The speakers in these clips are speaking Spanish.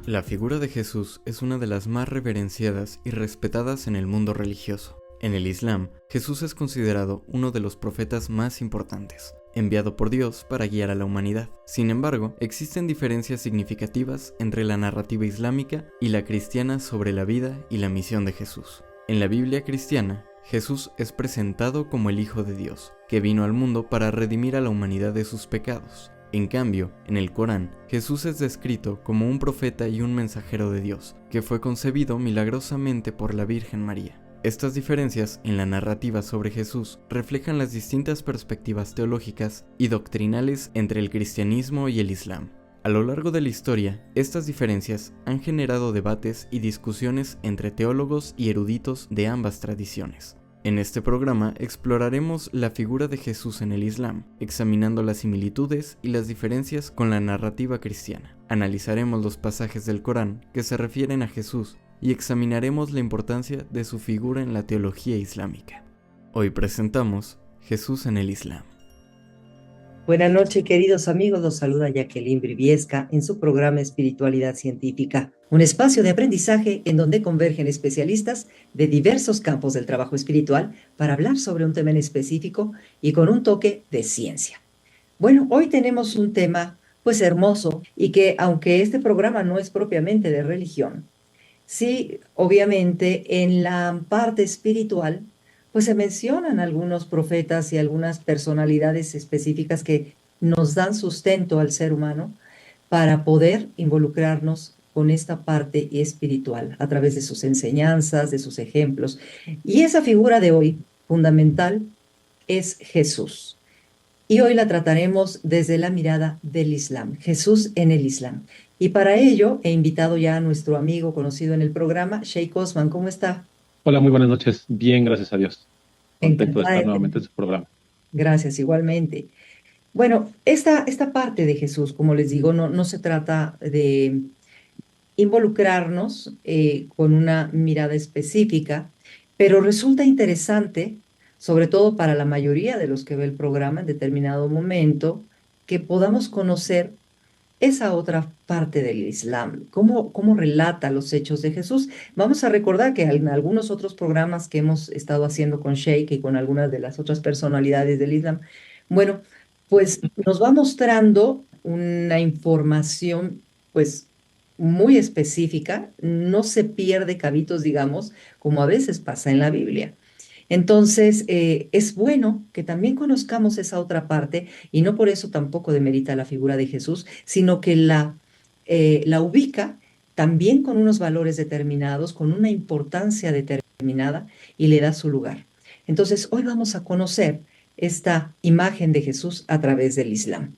La figura de Jesús es una de las más reverenciadas y respetadas en el mundo religioso. En el Islam, Jesús es considerado uno de los profetas más importantes, enviado por Dios para guiar a la humanidad. Sin embargo, existen diferencias significativas entre la narrativa islámica y la cristiana sobre la vida y la misión de Jesús. En la Biblia cristiana, Jesús es presentado como el Hijo de Dios, que vino al mundo para redimir a la humanidad de sus pecados. En cambio, en el Corán, Jesús es descrito como un profeta y un mensajero de Dios, que fue concebido milagrosamente por la Virgen María. Estas diferencias en la narrativa sobre Jesús reflejan las distintas perspectivas teológicas y doctrinales entre el cristianismo y el Islam. A lo largo de la historia, estas diferencias han generado debates y discusiones entre teólogos y eruditos de ambas tradiciones. En este programa exploraremos la figura de Jesús en el Islam, examinando las similitudes y las diferencias con la narrativa cristiana. Analizaremos los pasajes del Corán que se refieren a Jesús y examinaremos la importancia de su figura en la teología islámica. Hoy presentamos Jesús en el Islam. Buenas noches, queridos amigos. Los saluda Jacqueline Briviesca en su programa Espiritualidad Científica, un espacio de aprendizaje en donde convergen especialistas de diversos campos del trabajo espiritual para hablar sobre un tema en específico y con un toque de ciencia. Bueno, hoy tenemos un tema pues hermoso y que, aunque este programa no es propiamente de religión, sí, obviamente en la parte espiritual pues se mencionan algunos profetas y algunas personalidades específicas que nos dan sustento al ser humano para poder involucrarnos con esta parte espiritual a través de sus enseñanzas, de sus ejemplos. Y esa figura de hoy, fundamental, es Jesús. Y hoy la trataremos desde la mirada del Islam, Jesús en el Islam. Y para ello he invitado ya a nuestro amigo conocido en el programa, Sheikh Osman. ¿Cómo está? Hola, muy buenas noches. Bien, gracias a Dios. Contento de Encantada estar de tener. nuevamente en su programa. Gracias, igualmente. Bueno, esta parte de Jesús, como les digo, no se trata de involucrarnos con una mirada específica, pero resulta interesante, sobre todo para la mayoría de los que ve el programa en determinado momento, que podamos conocer esa otra parte del Islam, cómo relata los hechos de Jesús. Vamos a recordar que en algunos otros programas que hemos estado haciendo con Sheikh y con algunas de las otras personalidades del Islam, bueno, pues nos va mostrando una información, pues muy específica, no se pierde cabitos, digamos, como a veces pasa en la Biblia. Entonces, es bueno que también conozcamos esa otra parte y no por eso tampoco demerita la figura de Jesús, sino que la ubica también con unos valores determinados, con una importancia determinada y le da su lugar. Entonces, hoy vamos a conocer esta imagen de Jesús a través del Islam.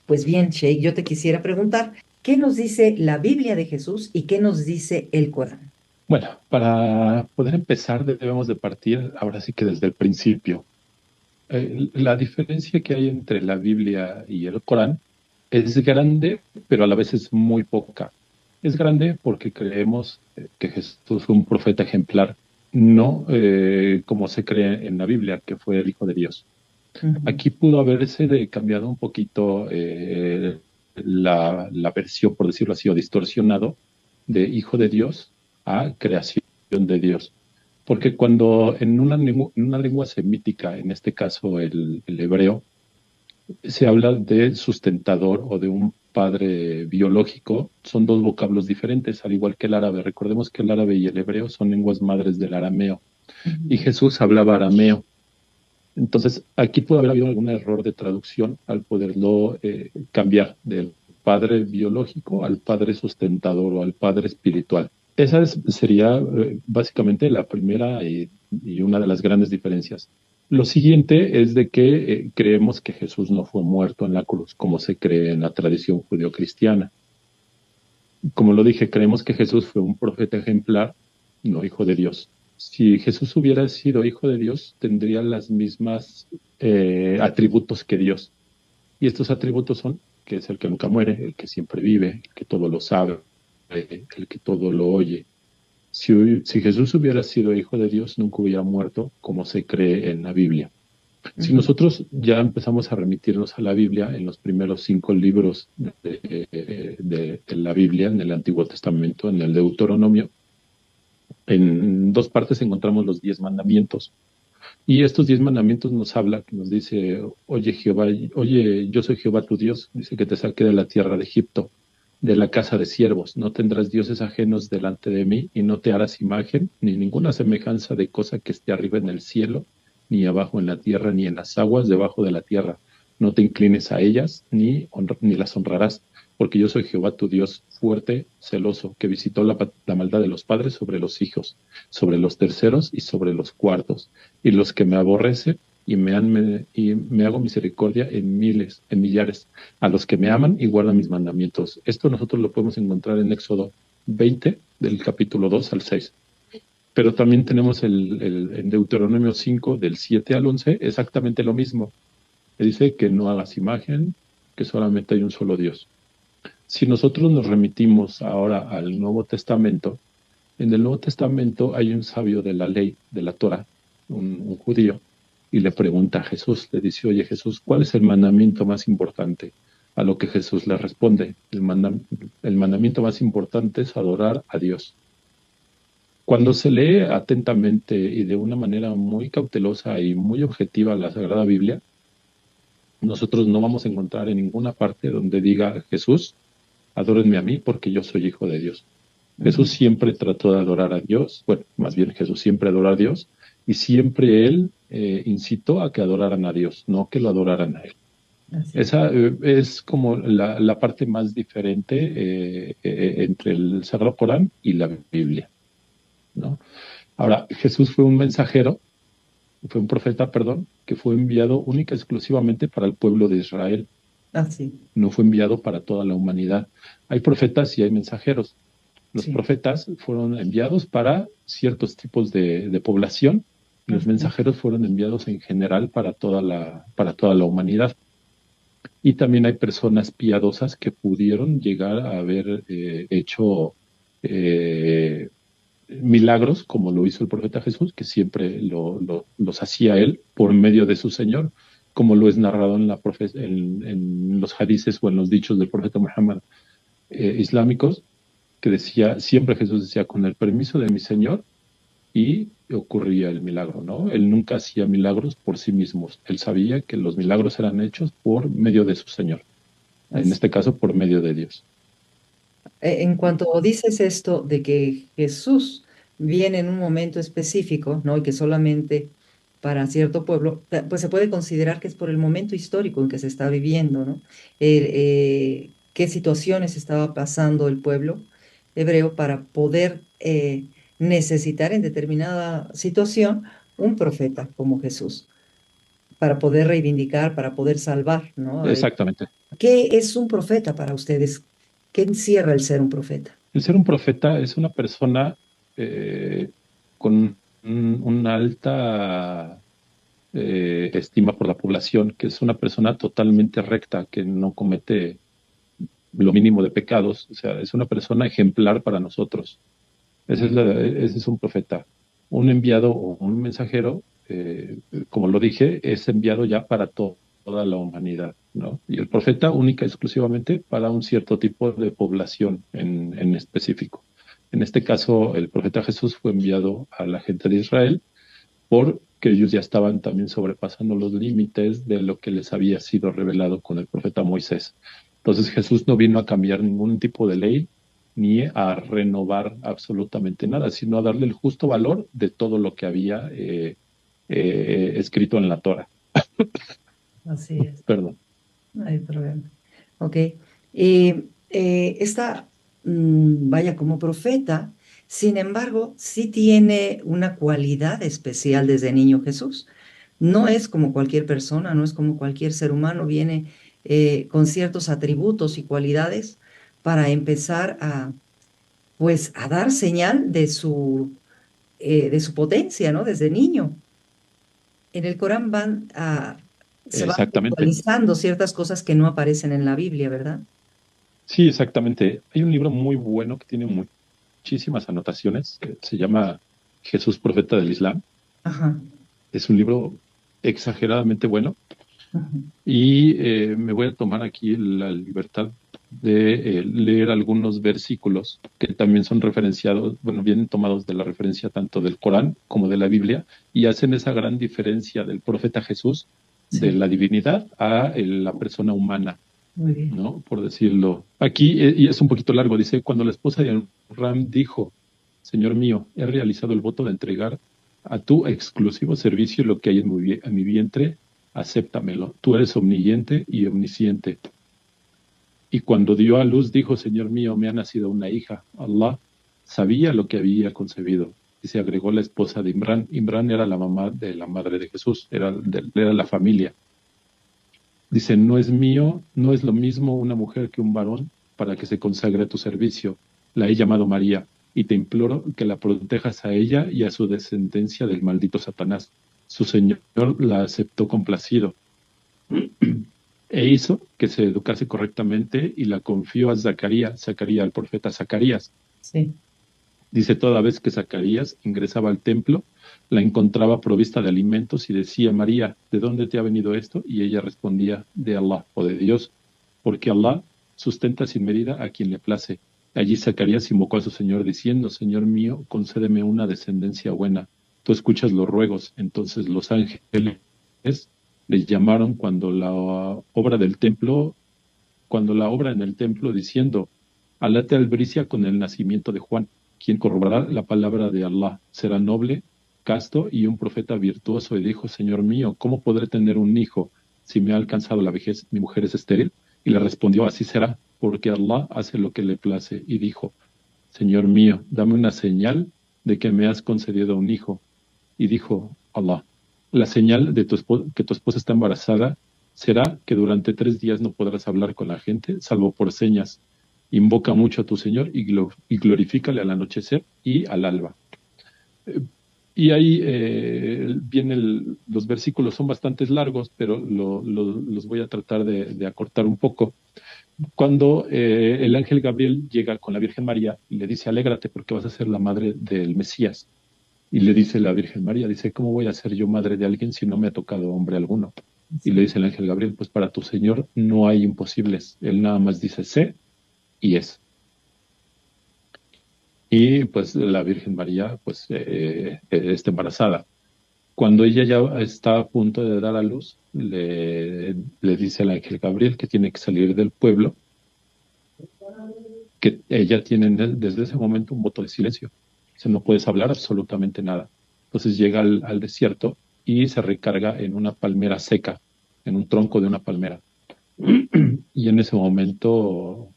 Pues bien, Sheikh, yo te quisiera preguntar, ¿qué nos dice la Biblia de Jesús y qué nos dice el Corán? Bueno, para poder empezar debemos de partir ahora sí que desde el principio. La diferencia que hay entre la Biblia y el Corán es grande, pero a la vez es muy poca. Es grande porque creemos que Jesús fue un profeta ejemplar, no como se cree en la Biblia, que fue el Hijo de Dios. Ujú. Aquí pudo haberse cambiado un poquito la versión, por decirlo así, o distorsionado de Hijo de Dios a creación de Dios. Porque cuando en una lengua semítica, en este caso el hebreo, se habla de sustentador o de un padre biológico, son dos vocablos diferentes, al igual que el árabe. Recordemos que el árabe y el hebreo son lenguas madres del arameo. Y Ujú. Jesús hablaba arameo. Entonces, aquí puede haber habido algún error de traducción al poderlo cambiar del padre biológico al padre sustentador o al padre espiritual. Sería básicamente la primera y una de las grandes diferencias. Lo siguiente es de que creemos que Jesús no fue muerto en la cruz, como se cree en la tradición judeocristiana. Como lo dije, creemos que Jesús fue un profeta ejemplar, no hijo de Dios. Si Jesús hubiera sido hijo de Dios, tendría las mismas atributos que Dios. Y estos atributos son que es el que nunca muere, el que siempre vive, el que todo lo sabe, el que todo lo oye. Si Jesús hubiera sido hijo de Dios, nunca hubiera muerto, como se cree en la Biblia. Si Ujú. nosotros ya empezamos a remitirnos a la Biblia en los primeros 5 libros de la Biblia, en el Antiguo Testamento, en el Deuteronomio, en 2 partes encontramos los 10 mandamientos. Y estos 10 mandamientos nos habla, que nos dice, oye Jehová, oye, yo soy Jehová tu Dios, dice que te saqué de la tierra de Egipto, de la casa de siervos, no tendrás dioses ajenos delante de mí, y no te harás imagen, ni ninguna semejanza de cosa que esté arriba en el cielo, ni abajo en la tierra, ni en las aguas debajo de la tierra. No te inclines a ellas, ni las honrarás, porque yo soy Jehová tu Dios fuerte, celoso, que visitó la maldad de los padres sobre los hijos, sobre los terceros y sobre los cuartos y los que me aborrecen y me hago misericordia en miles, en millares, a los que me aman y guardan mis mandamientos. Esto nosotros lo podemos encontrar en Éxodo 20, del capítulo 2 al 6. Pero también tenemos en Deuteronomio 5, del 7 al 11, exactamente lo mismo. Que dice que no hagas imagen, que solamente hay un solo Dios. Si nosotros nos remitimos ahora al Nuevo Testamento, en el Nuevo Testamento hay un sabio de la ley, de la Torah, un judío, y le pregunta a Jesús, le dice, oye Jesús, ¿cuál es el mandamiento más importante? A lo que Jesús le responde, el mandamiento más importante es adorar a Dios. Cuando se lee atentamente y de una manera muy cautelosa y muy objetiva la Sagrada Biblia, nosotros no vamos a encontrar en ninguna parte donde diga Jesús, adórenme a mí porque yo soy hijo de Dios. Ujú. Jesús siempre trató de adorar a Dios, bueno, más bien Jesús siempre adoró a Dios y siempre él incitó a que adoraran a Dios, no que lo adoraran a él. Así es. Esa es como la parte más diferente entre el Sagrado Corán y la Biblia, ¿no? Ahora, Jesús fue un profeta, perdón, que fue enviado única y exclusivamente para el pueblo de Israel, Así, no fue enviado para toda la humanidad. Hay profetas y hay mensajeros. Los sí. profetas fueron enviados para ciertos tipos de población y los Ujú. mensajeros fueron enviados en general para toda la humanidad. Y también hay personas piadosas que pudieron llegar a haber hecho eh, milagros, como lo hizo el profeta Jesús, que siempre los hacía él por medio de su Señor, como lo es narrado en los hadices o en los dichos del profeta Muhammad islámicos, que decía, siempre Jesús decía, con el permiso de mi Señor, y ocurría el milagro, ¿no? Él nunca hacía milagros por sí mismos. Él sabía que los milagros eran hechos por medio de su Señor, en Así. este caso por medio de Dios. En cuanto dices esto de que Jesús viene en un momento específico, ¿no? Y que solamente para cierto pueblo, pues se puede considerar que es por el momento histórico en que se está viviendo, ¿no? Qué situaciones estaba pasando el pueblo hebreo para poder necesitar en determinada situación un profeta como Jesús, para poder reivindicar, para poder salvar, ¿no? Exactamente. ¿Qué es un profeta para ustedes? ¿Qué encierra el ser un profeta? El ser un profeta es una persona eh, con una alta estima por la población, que es una persona totalmente recta, que no comete lo mínimo de pecados, o sea, es una persona ejemplar para nosotros. Ese es un profeta. Un enviado o un mensajero, como lo dije, es enviado ya para toda la humanidad, ¿no? Y el profeta única y exclusivamente para un cierto tipo de población en específico. En este caso, el profeta Jesús fue enviado a la gente de Israel porque ellos ya estaban también sobrepasando los límites de lo que les había sido revelado con el profeta Moisés. Entonces Jesús no vino a cambiar ningún tipo de ley ni a renovar absolutamente nada, sino a darle el justo valor de todo lo que había escrito en la Torah. Así es, Perdón. no hay problema. Ok. Y esta, vaya, como profeta, sin embargo, sí tiene una cualidad especial desde niño Jesús. No es como cualquier persona, no es como cualquier ser humano, viene con ciertos atributos y cualidades para empezar a, pues, a dar señal de su potencia, ¿no? Desde niño. En el Corán se van Exactamente. puntualizando ciertas cosas que no aparecen en la Biblia, ¿verdad? Sí, exactamente. Hay un libro muy bueno que tiene muchísimas anotaciones, que se llama Jesús, profeta del Islam. Ajá. Es un libro exageradamente bueno. Ujú. Y me voy a tomar aquí la libertad de leer algunos versículos que también son referenciados, bueno, vienen tomados de la referencia tanto del Corán como de la Biblia, y hacen esa gran diferencia del profeta Jesús, de Sí, la divinidad a la persona humana, muy bien. ¿no? Por decirlo. Aquí, y es un poquito largo, dice, cuando la esposa de Ram dijo, Señor mío, he realizado el voto de entregar a tu exclusivo servicio lo que hay en mi vientre, acéptamelo. Tú eres omnisciente y omnisciente. Y cuando dio a luz, dijo, Señor mío, me ha nacido una hija. Allah sabía lo que había concebido. Y se agregó la esposa de Imran. Imran era la mamá de la madre de Jesús, era la familia. Dice, no es mío, no es lo mismo una mujer que un varón para que se consagre a tu servicio. La he llamado María y te imploro que la protejas a ella y a su descendencia del maldito Satanás. Su Señor la aceptó complacido e hizo que se educase correctamente y la confió a Zacarías, al profeta Zacarías. Sí, Dice, toda vez que Zacarías ingresaba al templo, la encontraba provista de alimentos y decía, María, ¿de dónde te ha venido esto? Y ella respondía, de Allah o de Dios, porque Allah sustenta sin medida a quien le place. Allí Zacarías invocó a su Señor diciendo, Señor mío, concédeme una descendencia buena. Tú escuchas los ruegos. Entonces los ángeles les llamaron cuando la obra en el templo diciendo, Alá te albricia con el nacimiento de Juan, quien corroborará la palabra de Allah. Será noble, casto y un profeta virtuoso. Y dijo, Señor mío, ¿cómo podré tener un hijo si me ha alcanzado la vejez? Mi mujer es estéril. Y le respondió, así será, porque Allah hace lo que le place. Y dijo, Señor mío, dame una señal de que me has concedido un hijo. Y dijo Allah, la señal de que tu esposa está embarazada será que durante 3 días no podrás hablar con la gente, salvo por señas. Invoca mucho a tu Señor y glorifícale al anochecer y al alba. Eh, y ahí los versículos son bastante largos, pero los voy a tratar de acortar un poco. Cuando el ángel Gabriel llega con la Virgen María y le dice, alégrate porque vas a ser la madre del Mesías. Y le dice la Virgen María, dice, ¿cómo voy a ser yo madre de alguien si no me ha tocado hombre alguno? Y le sí. dice el ángel Gabriel, pues para tu Señor no hay imposibles. Él nada más dice sé y es. Y pues la Virgen María pues está embarazada. Cuando ella ya está a punto de dar a luz, le dice el ángel Gabriel que tiene que salir del pueblo, que ella tiene desde ese momento un voto de silencio. O sea, no puedes hablar absolutamente nada. Entonces llega al desierto y se recarga en una palmera seca, en un tronco de una palmera. Y en ese momento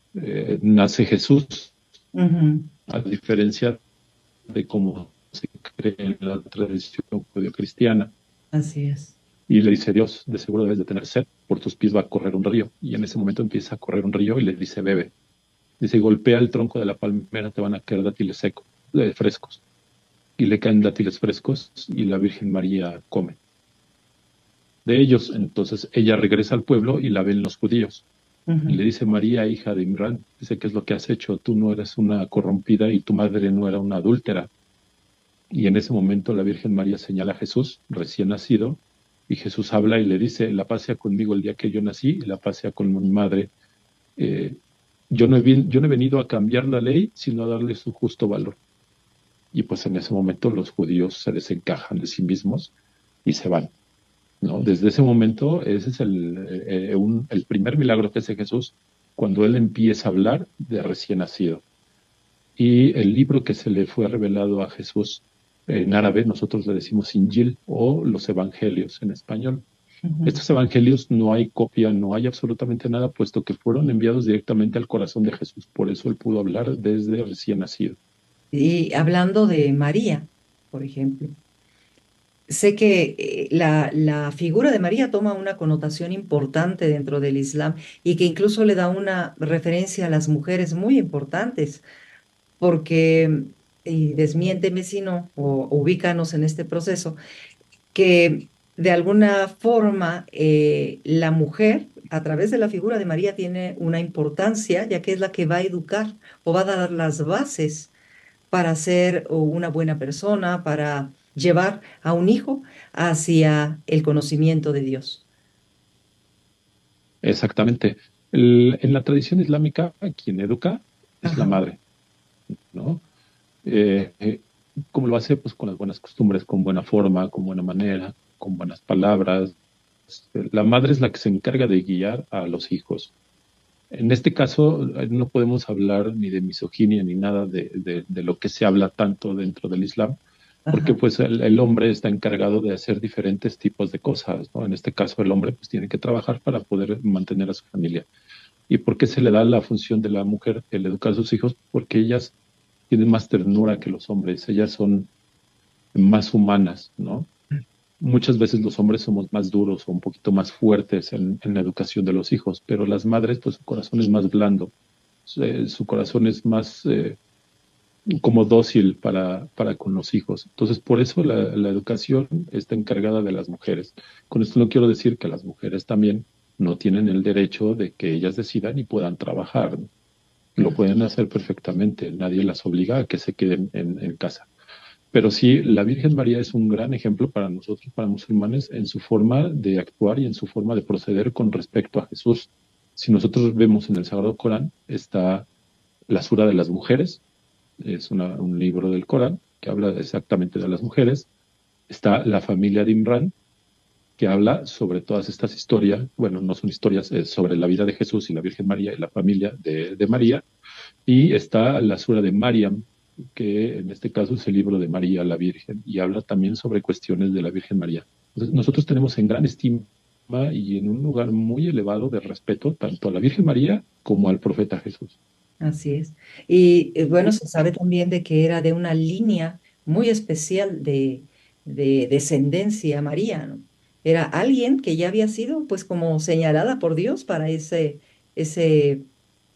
nace Jesús, Ujú. a diferencia de cómo se cree en la tradición judio-cristiana. Así es. Y le dice Dios, de seguro debes de tener sed, por tus pies va a correr un río. Y en ese momento empieza a correr un río y le dice, bebe. Dice, golpea el tronco de la palmera, te van a caer dátiles secos, frescos. Y le caen dátiles frescos y la Virgen María come de ellos. Entonces ella regresa al pueblo y la ven los judíos. Y Ujú. le dice, María, hija de Imran, dice, ¿qué es lo que has hecho? Tú no eres una corrompida y tu madre no era una adúltera. Y en ese momento la Virgen María señala a Jesús, recién nacido, y Jesús habla y le dice, la paz sea conmigo el día que yo nací y la paz sea con mi madre. Eh, yo no he venido a cambiar la ley, sino a darle su justo valor. Y pues en ese momento los judíos se desencajan de sí mismos y se van, ¿no? Desde ese momento, ese es el primer milagro que hace Jesús cuando él empieza a hablar de recién nacido. Y el libro que se le fue revelado a Jesús en árabe, nosotros le decimos Injil o los Evangelios en español. Ujú. Estos evangelios no hay copia, no hay absolutamente nada, puesto que fueron enviados directamente al corazón de Jesús. Por eso él pudo hablar desde recién nacido. Y hablando de María, por ejemplo, sé que la figura de María toma una connotación importante dentro del Islam y que incluso le da una referencia a las mujeres muy importantes, porque, y desmiénteme si no, o ubícanos en este proceso, que de alguna forma la mujer, a través de la figura de María, tiene una importancia, ya que es la que va a educar o va a dar las bases para ser o una buena persona, para llevar a un hijo hacia el conocimiento de Dios. Exactamente. En la tradición islámica, quien educa es la Ajá, madre, ¿no? Eh, eh, ¿Cómo lo hace? Pues con las buenas costumbres, con buena forma, con buena manera, con buenas palabras. La madre es la que se encarga de guiar a los hijos. En este caso, no podemos hablar ni de misoginia ni nada de lo que se habla tanto dentro del Islam, porque ajá, pues el hombre está encargado de hacer diferentes tipos de cosas, ¿no? En este caso, el hombre pues tiene que trabajar para poder mantener a su familia. ¿Y por qué se le da la función de la mujer el educar a sus hijos? Porque ellas tienen más ternura que los hombres, ellas son más humanas, ¿no? Muchas veces los hombres somos más duros o un poquito más fuertes en la educación de los hijos, pero las madres, pues su corazón es más blando, su corazón es más como dócil para con los hijos. Entonces, por eso la educación está encargada de las mujeres. Con esto no quiero decir que las mujeres también no tienen el derecho de que ellas decidan y puedan trabajar, ¿no? Lo ajá. pueden hacer perfectamente, nadie las obliga a que se queden en casa. Pero sí, la Virgen María es un gran ejemplo para nosotros, para musulmanes, en su forma de actuar y en su forma de proceder con respecto a Jesús. Si nosotros vemos en el Sagrado Corán, está la Sura de las Mujeres, es un libro del Corán que habla exactamente de las mujeres. Está la familia de Imran, que habla sobre todas estas historias, bueno, no son historias, es sobre la vida de Jesús y la Virgen María y la familia de María. Y está la Sura de Mariam, que en este caso es el libro de María la Virgen, y habla también sobre cuestiones de la Virgen María. Entonces, nosotros tenemos en gran estima y en un lugar muy elevado de respeto tanto a la Virgen María como al profeta Jesús. Así es. Y bueno, se sabe también de que era de una línea muy especial de descendencia María, ¿no? Era alguien que ya había sido pues como señalada por Dios para ese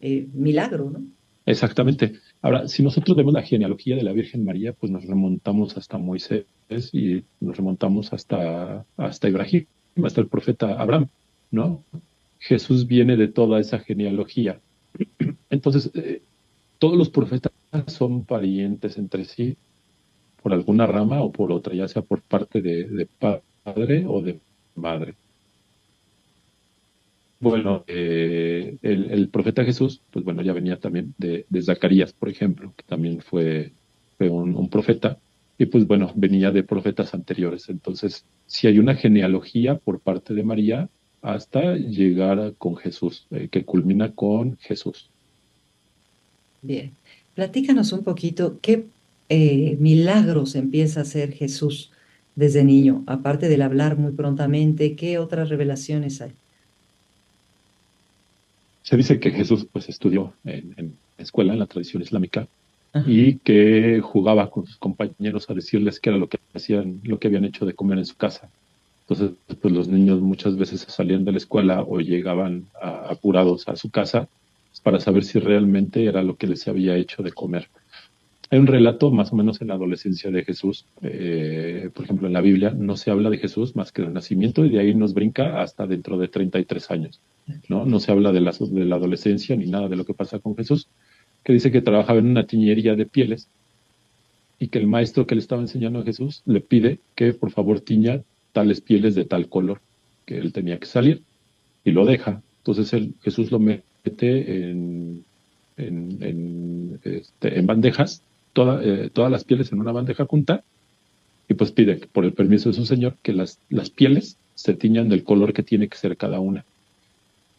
milagro, ¿no? Exactamente. Ahora, si nosotros vemos la genealogía de la Virgen María, pues nos remontamos hasta Moisés y nos remontamos hasta Ibrahim, hasta el profeta Abraham, ¿no? Jesús viene de toda esa genealogía. Entonces, todos los profetas son parientes entre sí por alguna rama o por otra, ya sea por parte de padre o de madre. Bueno, el profeta Jesús, pues bueno, ya venía también de Zacarías, por ejemplo, que también fue un profeta, y pues bueno, venía de profetas anteriores. Entonces, si hay una genealogía por parte de María hasta con Jesús, que culmina con Jesús. Bien. Platícanos un poquito qué milagros empieza a hacer Jesús desde niño, aparte del hablar muy prontamente, ¿qué otras revelaciones hay? Se dice que Jesús pues estudió en escuela, en la tradición islámica, Ajá. y que jugaba con sus compañeros a decirles qué era lo que hacían, lo que habían hecho de comer en su casa. Entonces, pues los niños muchas veces salían de la escuela o llegaban apurados a su casa para saber si realmente era lo que les había hecho de comer. Hay un relato más o menos en la adolescencia de Jesús, por ejemplo, en la Biblia no se habla de Jesús más que del nacimiento y de ahí nos brinca hasta dentro de 33 años, ¿no? No se habla de la adolescencia ni nada de lo que pasa con Jesús, que dice que trabajaba en una tiñería de pieles y que el maestro que le estaba enseñando a Jesús le pide que por favor tiña tales pieles de tal color, que él tenía que salir y lo deja. Entonces Jesús lo mete en bandejas, todas las pieles en una bandeja junta y pues pide por el permiso de su señor que las pieles se tiñan del color que tiene que ser cada una.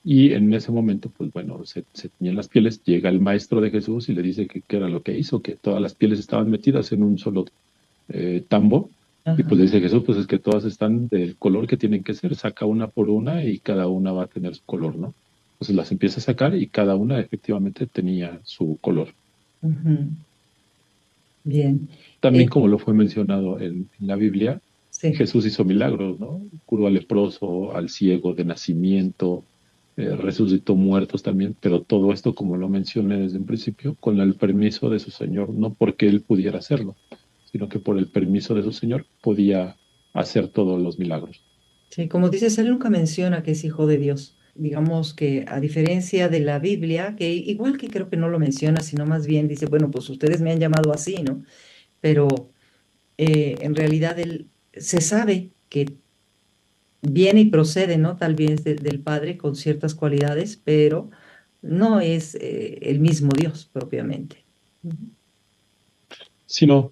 Y en ese momento, pues bueno, se tiñen las pieles, llega el maestro de Jesús y le dice que era lo que hizo, que todas las pieles estaban metidas en un solo tambo. Y Ajá. pues le dice Jesús, pues es que todas están del color que tienen que ser, saca una por una y cada una va a tener su color, ¿no? Entonces las empieza a sacar y cada una efectivamente tenía su color. Ujú. Bien. También como lo fue mencionado en la Biblia, Sí. Jesús hizo milagros, ¿no? Curó al leproso, al ciego de nacimiento, resucitó muertos también, pero todo esto, como lo mencioné desde un principio, con el permiso de su Señor, no porque él pudiera hacerlo, sino que por el permiso de su Señor podía hacer todos los milagros. Sí, como dices, él nunca menciona que es hijo de Dios. Digamos que a diferencia de la Biblia, que igual que creo que no lo menciona, sino más bien dice, bueno, pues ustedes me han llamado así, ¿no? Pero en realidad él se sabe que viene y procede, ¿no? Tal vez del Padre con ciertas cualidades, pero no es el mismo Dios propiamente. Ujú. Sino,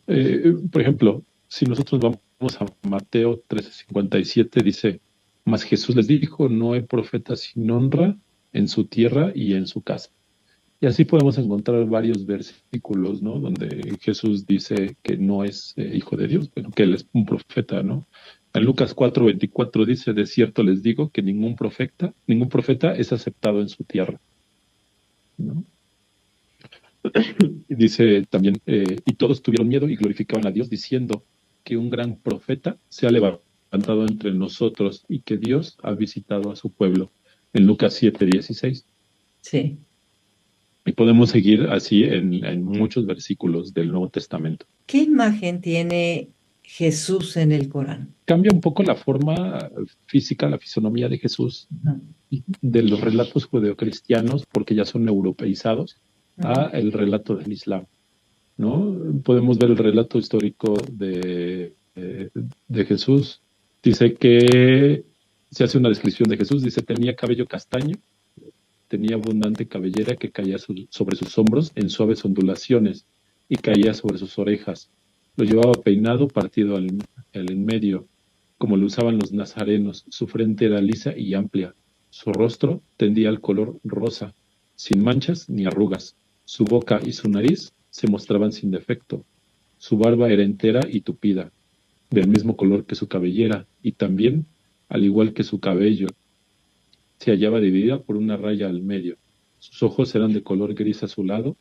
por ejemplo, si nosotros vamos a Mateo 13:57, dice, mas Jesús les dijo, no hay profeta sin honra en su tierra y en su casa. Y así podemos encontrar varios versículos, ¿no? Donde Jesús dice que no es hijo de Dios, pero que él es un profeta, ¿no? En Lucas 4:24 dice, de cierto les digo que ningún profeta es aceptado en su tierra, ¿no? Y dice también, y todos tuvieron miedo y glorificaban a Dios diciendo que un gran profeta se ha levantado entre nosotros y que Dios ha visitado a su pueblo. En Lucas 7:16. Sí. Y podemos seguir así en muchos versículos del Nuevo Testamento. ¿Qué imagen tiene Jesús en el Corán? Cambia un poco la forma física, la fisonomía de Jesús Ujú. de los relatos judeocristianos, porque ya son europeizados, a Ujú. el relato del Islam, ¿no? Podemos ver el relato histórico de Jesús. Dice que se hace una descripción de Jesús, dice tenía cabello castaño, tenía abundante cabellera que caía sobre sus hombros en suaves ondulaciones y caía sobre sus orejas. Lo llevaba peinado, partido al en medio, como lo usaban los nazarenos. Su frente era lisa y amplia. Su rostro tendía al color rosa, sin manchas ni arrugas. Su boca y su nariz se mostraban sin defecto. Su barba era entera y tupida, del mismo color que su cabellera, y también, al igual que su cabello, se hallaba dividida por una raya al medio. Sus ojos eran de color gris azulado,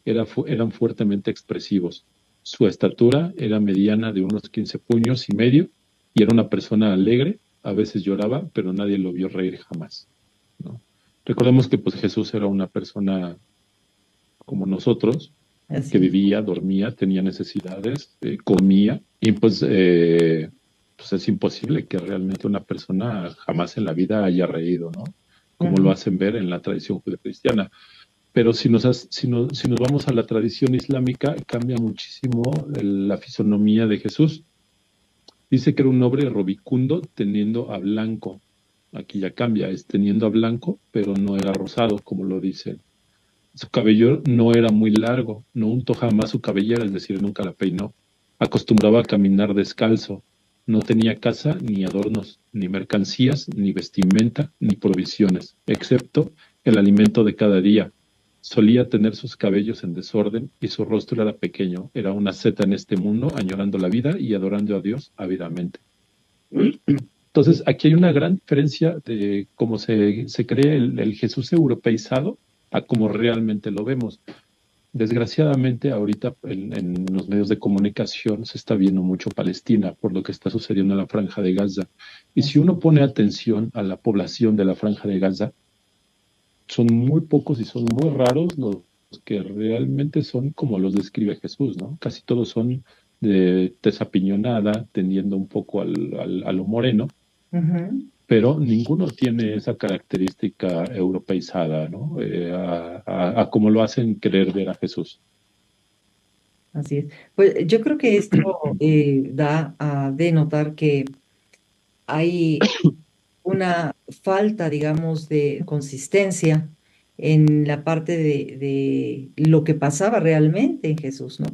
eran fuertemente expresivos. Su estatura era mediana de unos 15 puños y medio y era una persona alegre. A veces lloraba, pero nadie lo vio reír jamás, ¿no? Recordemos que pues Jesús era una persona como nosotros, que Así. vivía, dormía, tenía necesidades, comía, y pues es imposible que realmente una persona jamás en la vida haya reído, ¿no? Como lo Ujú. hacen ver en la tradición judeocristiana. Pero si nos vamos a la tradición islámica, cambia muchísimo la fisonomía de Jesús. Dice que era un hombre robicundo teniendo a blanco. Aquí ya cambia, es teniendo a blanco, pero no era rosado, como lo dice. Su cabello no era muy largo, no untó jamás su cabellera, es decir, nunca la peinó. Acostumbraba a caminar descalzo. No tenía casa, ni adornos, ni mercancías, ni vestimenta, ni provisiones, excepto el alimento de cada día. Solía tener sus cabellos en desorden y su rostro era pequeño. Era una seta en este mundo, añorando la vida y adorando a Dios ávidamente. Entonces, aquí hay una gran diferencia de cómo se cree el Jesús europeizado a cómo realmente lo vemos. Desgraciadamente, ahorita en los medios de comunicación se está viendo mucho Palestina por lo que está sucediendo en la Franja de Gaza. Y si Así. uno pone atención a la población de la Franja de Gaza, son muy pocos y son muy raros los que realmente son como los describe Jesús, ¿no? Casi todos son de tez apiñonada, tendiendo un poco a lo moreno, Ujú. pero ninguno tiene esa característica europeizada, ¿no? A como lo hacen querer ver a Jesús. Así es. Pues yo creo que esto da a denotar que hay una falta, digamos, de consistencia en la parte de lo que pasaba realmente en Jesús, ¿no?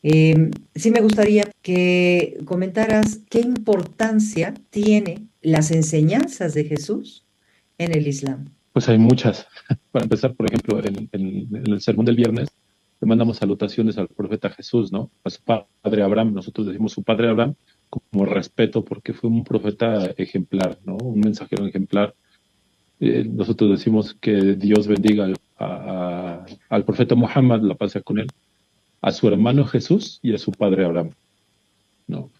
Sí me gustaría que comentaras qué importancia tiene las enseñanzas de Jesús en el Islam. Pues hay muchas. Para empezar, por ejemplo, en el sermón del viernes, le mandamos salutaciones al profeta Jesús, ¿no? A su padre Abraham. Nosotros decimos su padre Abraham como respeto porque fue un profeta ejemplar, ¿no? Un mensajero ejemplar. Nosotros decimos que Dios bendiga al profeta Muhammad, la paz sea con él, a su hermano Jesús y a su padre Abraham, ¿no?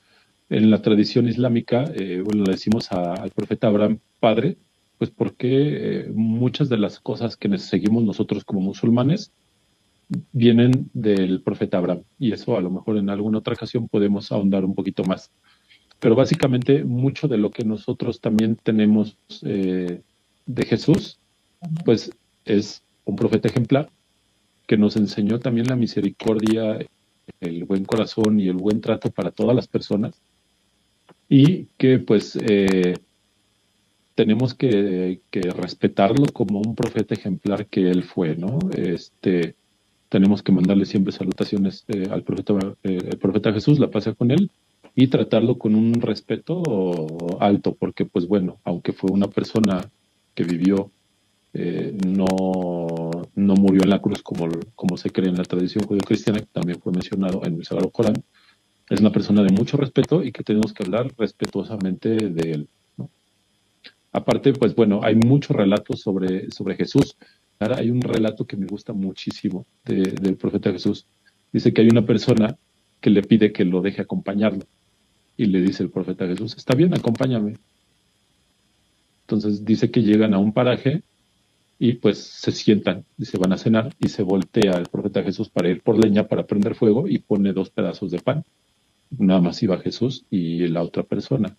En la tradición islámica, bueno, le decimos al profeta Abraham padre, pues porque muchas de las cosas que seguimos nosotros como musulmanes vienen del profeta Abraham. Y eso a lo mejor en alguna otra ocasión podemos ahondar un poquito más. Pero básicamente mucho de lo que nosotros también tenemos de Jesús, Ujú. pues es un profeta ejemplar que nos enseñó también la misericordia el buen corazón y el buen trato para todas las personas y que pues tenemos que respetarlo como un profeta ejemplar que él fue, ¿no? Tenemos que mandarle siempre salutaciones al profeta, el profeta Jesús, la paz sea con él, y tratarlo con un respeto alto, porque pues bueno, aunque fue una persona que vivió, no murió en la cruz como se cree en la tradición judeocristiana, que también fue mencionado en el Sagrado Corán, es una persona de mucho respeto y que tenemos que hablar respetuosamente de él, ¿no? Aparte, pues bueno, hay muchos relatos sobre Jesús. Ahora, hay un relato que me gusta muchísimo del profeta Jesús. Dice que hay una persona que le pide que lo deje acompañarlo. Y le dice el profeta Jesús, está bien, acompáñame. Entonces dice que llegan a un paraje y pues se sientan y se van a cenar y se voltea el profeta Jesús para ir por leña para prender fuego y pone 2 pedazos de pan. Nada más iba Jesús y la otra persona.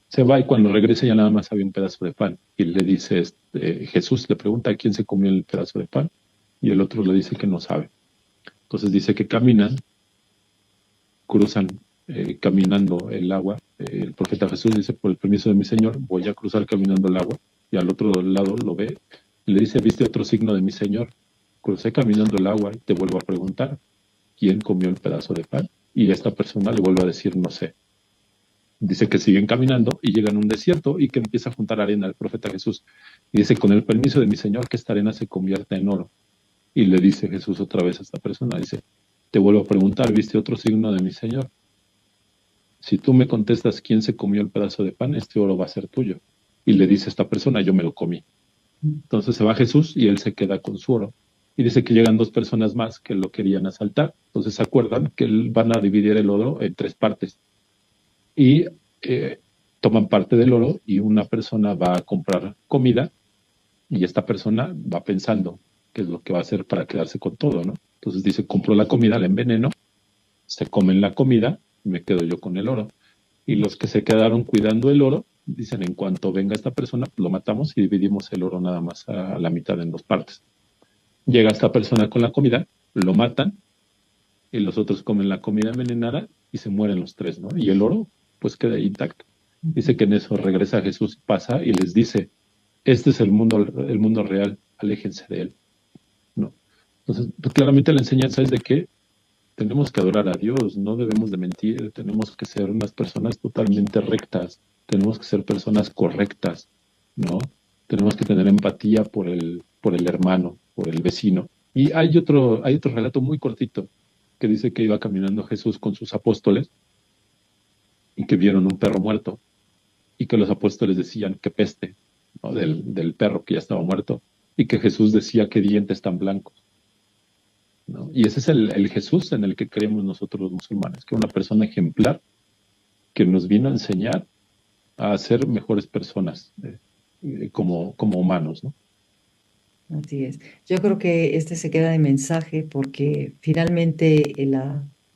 Se va y cuando regresa ya nada más había un pedazo de pan. Y le dice, Jesús le pregunta a quién se comió el pedazo de pan y el otro le dice que no sabe. Entonces dice que caminan, cruzan caminando el agua. El profeta Jesús dice, por el permiso de mi Señor, voy a cruzar caminando el agua. Y al otro lado lo ve y le dice, ¿viste otro signo de mi Señor? Crucé caminando el agua y te vuelvo a preguntar, ¿quién comió el pedazo de pan? Y esta persona le vuelve a decir, no sé. Dice que siguen caminando y llegan a un desierto y que empieza a juntar arena el profeta Jesús. Y dice, con el permiso de mi Señor, que esta arena se convierta en oro. Y le dice Jesús otra vez a esta persona, dice, te vuelvo a preguntar, ¿viste otro signo de mi Señor? Si tú me contestas quién se comió el pedazo de pan, este oro va a ser tuyo. Y le dice a esta persona, yo me lo comí. Entonces se va Jesús y él se queda con su oro. Y dice que llegan 2 personas más que lo querían asaltar. Entonces se acuerdan que van a dividir el oro en 3 partes. Y toman parte del oro y una persona va a comprar comida y esta persona va pensando qué es lo que va a hacer para quedarse con todo, ¿no? Entonces dice, compro la comida, la enveneno, se comen la comida y me quedo yo con el oro. Y los que se quedaron cuidando el oro dicen, en cuanto venga esta persona, lo matamos y dividimos el oro nada más a la mitad en 2 partes. Llega esta persona con la comida, lo matan y los otros comen la comida envenenada y se mueren los 3, ¿no? Y el oro pues queda intacto. Dice que en eso regresa Jesús, pasa y les dice, este es el mundo real, aléjense de él, ¿no? Entonces, pues, claramente la enseñanza es de que tenemos que adorar a Dios, no debemos de mentir, tenemos que ser unas personas totalmente rectas, tenemos que ser personas correctas, ¿no? Tenemos que tener empatía por el hermano, por el vecino. Y hay otro relato muy cortito que dice que iba caminando Jesús con sus apóstoles y que vieron un perro muerto y que los apóstoles decían que peste, ¿no? del perro que ya estaba muerto y que Jesús decía que dientes tan blancos, ¿no? Y ese es el Jesús en el que creemos nosotros los musulmanes, que es una persona ejemplar que nos vino a enseñar a ser mejores personas como humanos, ¿no? Así es. Yo creo que este se queda de mensaje porque finalmente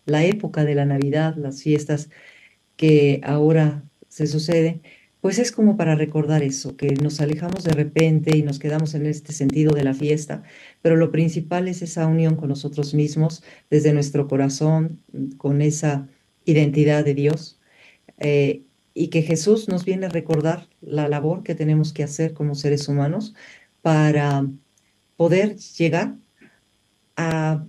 la época de la Navidad, las fiestas que ahora se suceden, pues es como para recordar eso, que nos alejamos de repente y nos quedamos en este sentido de la fiesta, pero lo principal es esa unión con nosotros mismos, desde nuestro corazón, con esa identidad de Dios, eh, y que Jesús nos viene a recordar la labor que tenemos que hacer como seres humanos para poder llegar a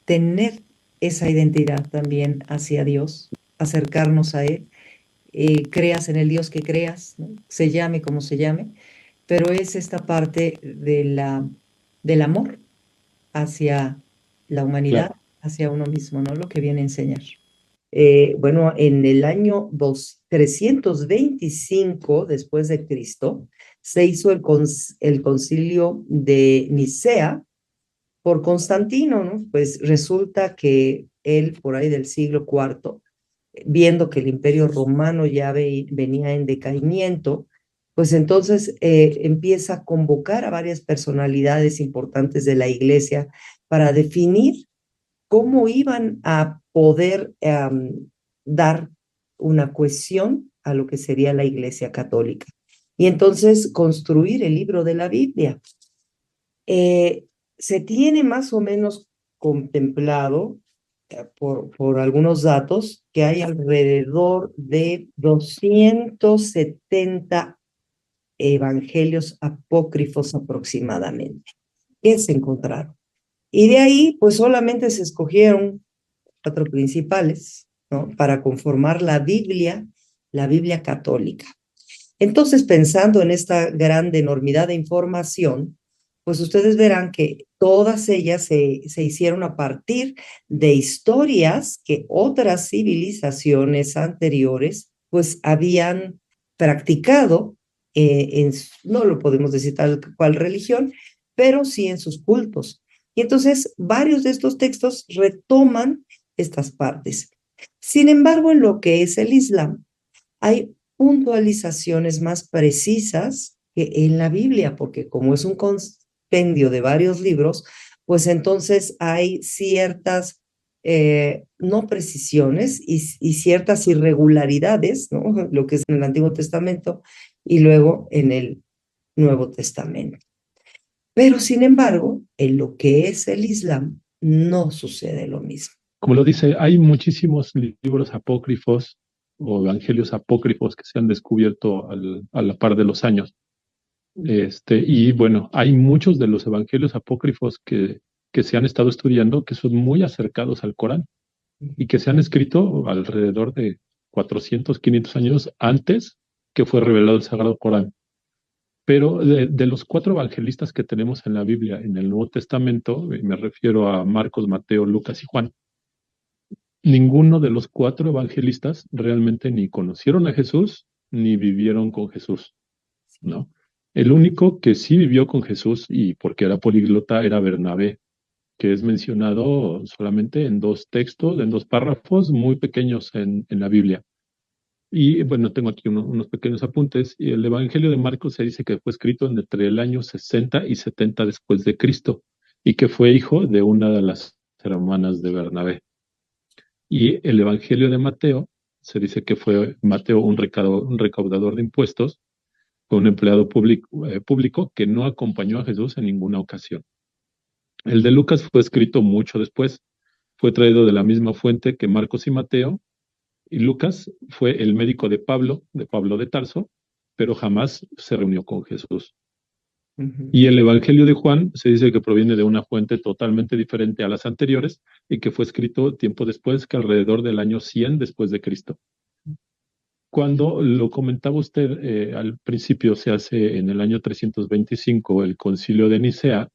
tener esa identidad también hacia Dios, acercarnos a Él, creas en el Dios que creas, ¿no? Se llame como se llame, pero es esta parte del amor hacia la humanidad, Claro. hacia uno mismo, ¿no? Lo que viene a enseñar. Bueno, en el año 325 después de Cristo, se hizo el concilio de Nicea por Constantino, ¿no? Pues resulta que él, por ahí del siglo IV, viendo que el imperio romano ya venía en decaimiento, pues entonces empieza a convocar a varias personalidades importantes de la iglesia para definir cómo iban a poder dar una cohesión a lo que sería la iglesia católica. Y entonces construir el libro de la Biblia. Se tiene más o menos contemplado por algunos datos, que hay alrededor de 270 evangelios apócrifos aproximadamente, que se encontraron. Y de ahí, pues solamente se escogieron 4 principales, ¿no? Para conformar la Biblia católica. Entonces, pensando en esta gran enormidad de información, pues ustedes verán que todas ellas se hicieron a partir de historias que otras civilizaciones anteriores pues habían practicado no lo podemos decir tal cual religión, pero sí en sus cultos. Y entonces varios de estos textos retoman estas partes. Sin embargo, en lo que es el Islam, hay puntualizaciones más precisas que en la Biblia, porque como es un compendio de varios libros, pues entonces hay ciertas no precisiones y ciertas irregularidades, ¿no? Lo que es en el Antiguo Testamento y luego en el Nuevo Testamento. Pero sin embargo, en lo que es el Islam, no sucede lo mismo. Como lo dice, hay muchísimos libros apócrifos o evangelios apócrifos que se han descubierto a la par de los años. Y bueno, hay muchos de los evangelios apócrifos que se han estado estudiando que son muy acercados al Corán y que se han escrito alrededor de 400, 500 años antes que fue revelado el Sagrado Corán. Pero de los 4 evangelistas que tenemos en la Biblia, en el Nuevo Testamento, me refiero a Marcos, Mateo, Lucas y Juan, ninguno de los 4 evangelistas realmente ni conocieron a Jesús ni vivieron con Jesús, ¿no? El único que sí vivió con Jesús y porque era políglota era Bernabé, que es mencionado solamente en 2 textos, en 2 párrafos muy pequeños en la Biblia. Y bueno, tengo aquí unos pequeños apuntes. Y el Evangelio de Marcos se dice que fue escrito entre el año 60 y 70 después de Cristo y que fue hijo de una de las hermanas de Bernabé. Y el Evangelio de Mateo se dice que fue Mateo un recaudador de impuestos, fue un empleado público que no acompañó a Jesús en ninguna ocasión. El de Lucas fue escrito mucho después, fue traído de la misma fuente que Marcos y Mateo, y Lucas fue el médico de Pablo de Tarso, pero jamás se reunió con Jesús. Y el Evangelio de Juan se dice que proviene de una fuente totalmente diferente a las anteriores y que fue escrito tiempo después, que alrededor del año 100 después de Cristo. Cuando lo comentaba usted al principio, se hace en el año 325 el concilio de Nicea,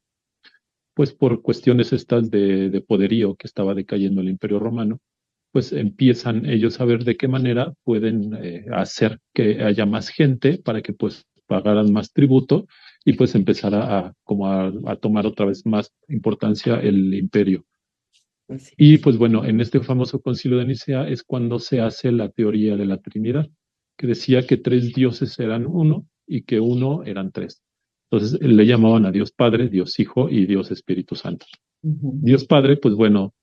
pues por cuestiones estas de poderío que estaba decayendo el Imperio Romano, pues empiezan ellos a ver de qué manera pueden hacer que haya más gente para que pues pagaran más tributo y pues empezara a tomar otra vez más importancia el imperio. Y pues bueno, en este famoso concilio de Nicea es cuando se hace la teoría de la Trinidad, que decía que 3 dioses eran uno y que uno eran 3. Entonces le llamaban a Dios Padre, Dios Hijo y Dios Espíritu Santo. Dios Padre, pues bueno,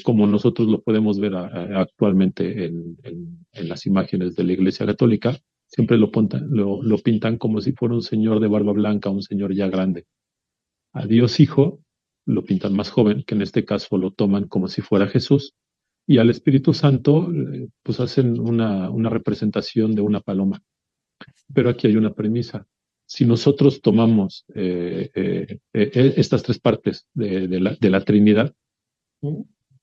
como nosotros lo podemos ver actualmente en las imágenes de la Iglesia Católica, siempre lo pintan como si fuera un señor de barba blanca, un señor ya grande. A Dios Hijo lo pintan más joven, que en este caso lo toman como si fuera Jesús, y al Espíritu Santo pues hacen una representación de una paloma. Pero aquí hay una premisa. Si nosotros tomamos estas 3 partes de la Trinidad,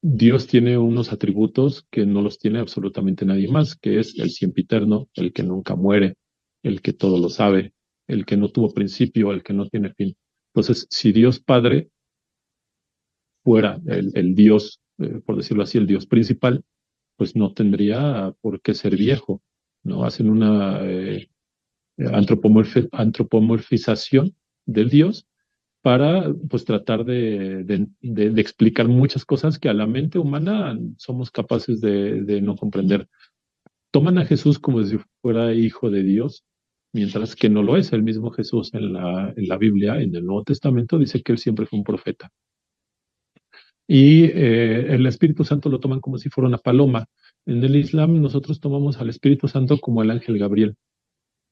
Dios tiene unos atributos que no los tiene absolutamente nadie más, que es el sempiterno, el que nunca muere, el que todo lo sabe, el que no tuvo principio, el que no tiene fin. Entonces, si Dios Padre fuera el Dios, por decirlo así, el Dios principal, pues no tendría por qué ser viejo, ¿no? Hacen una antropomorfización del Dios para pues tratar de explicar muchas cosas que a la mente humana somos capaces de no comprender. Toman a Jesús como si fuera hijo de Dios, mientras que no lo es. El mismo Jesús en la Biblia, en el Nuevo Testamento, dice que él siempre fue un profeta. Y el Espíritu Santo lo toman como si fuera una paloma. En el Islam nosotros tomamos al Espíritu Santo como el ángel Gabriel.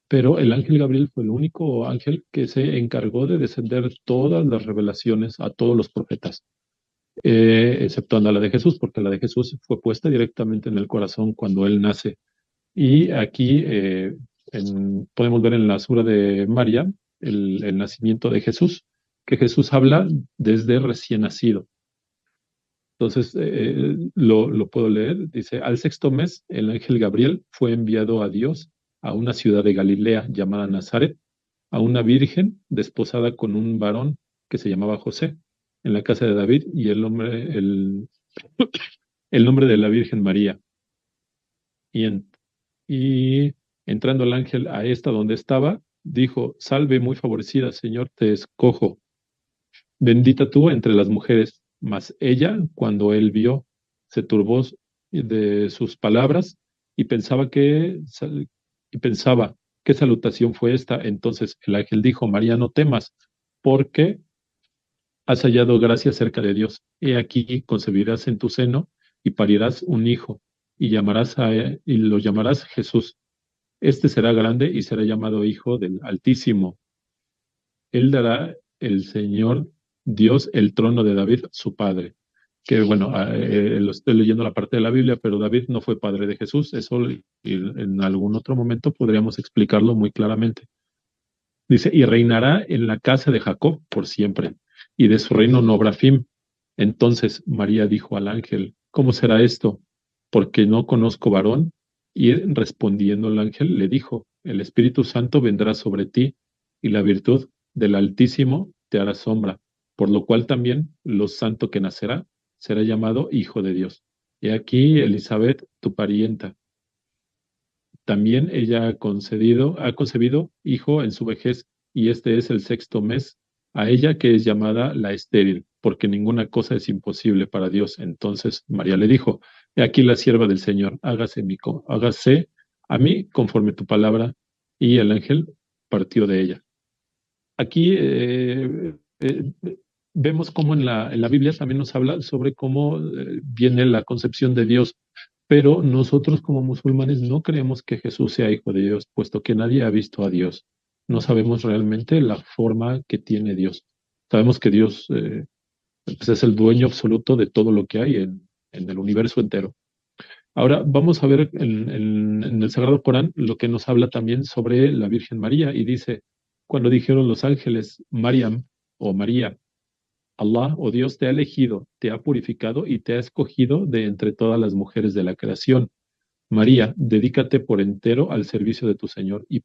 Pero el ángel Gabriel fue el único ángel que se encargó de descender todas las revelaciones a todos los profetas. exceptuando a la de Jesús, porque la de Jesús fue puesta directamente en el corazón cuando él nace. Y aquí podemos ver en la sura de María el nacimiento de Jesús, que Jesús habla desde recién nacido. Entonces, lo puedo leer. Dice, al sexto mes, el ángel Gabriel fue enviado a Dios a una ciudad de Galilea llamada Nazaret, a una virgen desposada con un varón que se llamaba José, en la casa de David, y el nombre de la Virgen María. Y, y entrando el ángel a esta donde estaba, dijo, salve muy favorecida, Señor, te escojo. Bendita tú entre las mujeres. Mas ella, cuando él vio, se turbó de sus palabras y pensaba, ¿qué salutación fue esta? Entonces el ángel dijo, María, no temas, porque has hallado gracia cerca de Dios. He aquí concebirás en tu seno y parirás un hijo y lo llamarás Jesús. Este será grande y será llamado Hijo del Altísimo. Él dará el Señor Dios el trono de David, su padre. Que bueno, lo estoy leyendo la parte de la Biblia, pero David no fue padre de Jesús. Eso en algún otro momento podríamos explicarlo muy claramente. Dice, y reinará en la casa de Jacob por siempre, y de su reino no habrá fin. Entonces María dijo al ángel, ¿cómo será esto? Porque no conozco varón. Y respondiendo el ángel le dijo, el Espíritu Santo vendrá sobre ti, y la virtud del Altísimo te hará sombra, por lo cual también lo santo que nacerá será llamado Hijo de Dios. Y aquí Elizabeth, tu parienta, también ella ha concebido hijo en su vejez, y este es el sexto mes, a ella que es llamada la estéril, porque ninguna cosa es imposible para Dios. Entonces María le dijo, he aquí la sierva del Señor, hágase a mí conforme tu palabra, y el ángel partió de ella. Aquí vemos cómo en la Biblia también nos habla sobre cómo viene la concepción de Dios, pero nosotros como musulmanes no creemos que Jesús sea hijo de Dios, puesto que nadie ha visto a Dios. No sabemos realmente la forma que tiene Dios. Sabemos que Dios pues es el dueño absoluto de todo lo que hay en el universo entero. Ahora vamos a ver en el Sagrado Corán lo que nos habla también sobre la Virgen María, y dice, cuando dijeron los ángeles, Mariam o María, Allah o Dios te ha elegido, te ha purificado y te ha escogido de entre todas las mujeres de la creación. María, dedícate por entero al servicio de tu Señor y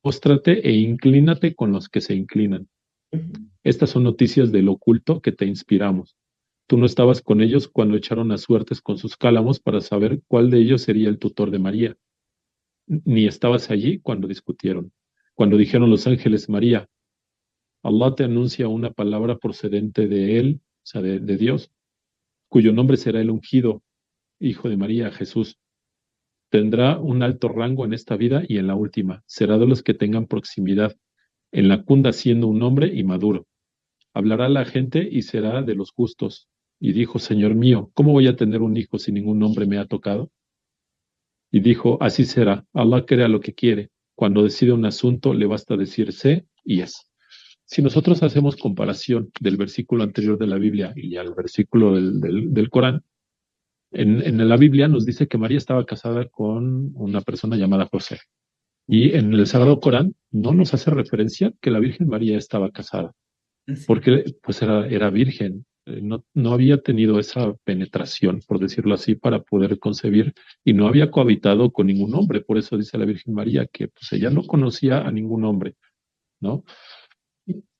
póstrate e inclínate con los que se inclinan. Estas son noticias del oculto que te inspiramos. Tú no estabas con ellos cuando echaron a suertes con sus cálamos para saber cuál de ellos sería el tutor de María, ni estabas allí cuando discutieron. Cuando dijeron los ángeles, María, Allah te anuncia una palabra procedente de Él, o sea, de Dios, cuyo nombre será el ungido, Hijo de María, Jesús. Tendrá un alto rango en esta vida y en la última. Será de los que tengan proximidad, en la cunda siendo un hombre y maduro. Hablará a la gente y será de los justos. Y dijo, Señor mío, ¿cómo voy a tener un hijo si ningún hombre me ha tocado? Y dijo, así será. Allah crea lo que quiere. Cuando decide un asunto, le basta decir sé y es. Si nosotros hacemos comparación del versículo anterior de la Biblia y al versículo del Corán, en la Biblia nos dice que María estaba casada con una persona llamada José. Y en el Sagrado Corán no nos hace referencia que la Virgen María estaba casada, porque pues era virgen, no había tenido esa penetración, por decirlo así, para poder concebir, y no había cohabitado con ningún hombre. Por eso dice la Virgen María que pues ella no conocía a ningún hombre, ¿no?